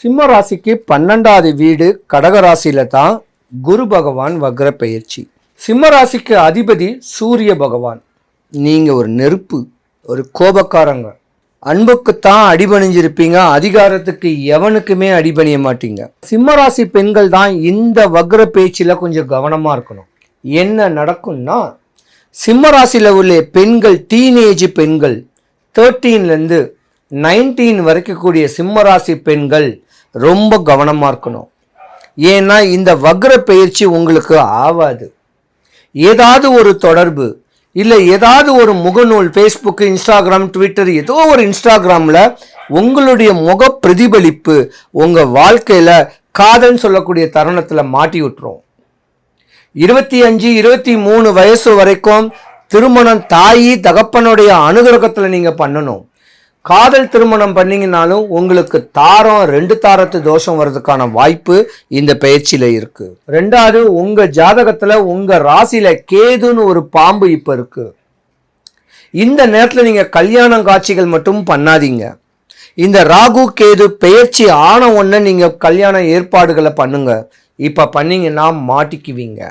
சிம்ம ராசிக்கு 12வது வீடு கடக ராசியில தான் குரு பகவான் வக்ர பெயர்ச்சி. சிம்ம ராசிக்கு அதிபதி சூரிய பகவான். நீங்க ஒரு நெருப்பு, ஒரு கோபக்காரங்க, அன்புக்குத்தான் அடிபணிஞ்சிருப்பீங்க, அதிகாரத்துக்கு எவனுக்குமே அடிபணிய மாட்டீங்க. சிம்ம ராசி பெண்கள் தான் இந்த வக்ர பேச்சில் கொஞ்சம் கவனமா இருக்கணும். என்ன நடக்கும்னா, சிம்ம ராசியில் உள்ள பெண்கள், டீனேஜ் பெண்கள் 13லேருந்து 19 வரைக்கும் கூடிய சிம்ம ராசி பெண்கள் ரொம்ப கவனமா இருக்கணும். ஏன்னா இந்த வக்ர பெயர்ச்சி உங்களுக்கு ஆகாது. ஏதாவது ஒரு தொடர்பு இல்லை, ஏதாவது ஒரு முகநூல், ஃபேஸ்புக்கு, இன்ஸ்டாகிராம், ட்விட்டர், ஏதோ ஒரு இன்ஸ்டாகிராமில் உங்களுடைய முக பிரதிபலிப்பு உங்கள் வாழ்க்கையில் காதல்னு சொல்லக்கூடிய தருணத்தில் மாட்டி விட்டுரும். 25, 23 வயசு வரைக்கும் திருமணம் தாயி தகப்பனுடைய அனுகிரகத்தில் நீங்கள் பண்ணணும். காதல் திருமணம் பண்ணீங்கனாலும் உங்களுக்கு தாரம் 2 தாரத்து தோஷம் வர்றதுக்கான வாய்ப்பு இந்த பயிற்சியில் இருக்கு. 2வது, உங்க ஜாதகத்துல உங்க ராசியில கேதுன்னு ஒரு பாம்பு இப்ப இருக்கு. இந்த நேரத்தில் நீங்க கல்யாணம் காட்சிகள் மட்டும் பண்ணாதீங்க. இந்த ராகு கேது பெயர்ச்சி ஆன உடனே நீங்க கல்யாண ஏற்பாடுகளை பண்ணுங்க. இப்ப பண்ணீங்கன்னா மாட்டிக்குவீங்க.